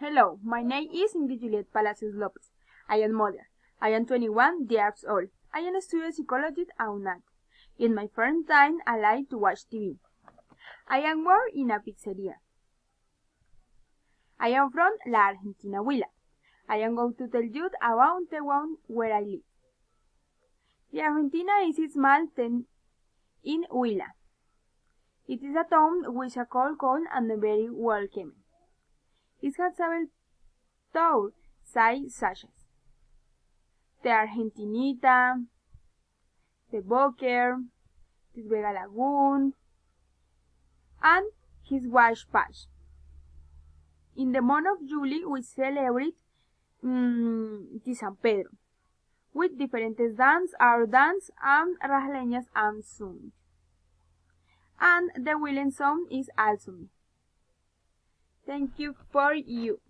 Hello, my name is Ingrid Juliet Palacios Lopez. I am mother. I am 21 years old. I am a student psychologist at UNAT. In my free time, I like to watch TV. I am work in a pizzeria. I am from La Argentina, Huila. I am going to tell you about the one where I live. The Argentina is a small town in Huila. It is a town with a cold and very welcoming. It has several tourist such as the Argentinita, the Boker, the Vega Lagoon, and his wash patch. In the month of July, we celebrate the San Pedro with different dance, our dance, and rasleñas and song. And the Willen song is also me. Thank you for you.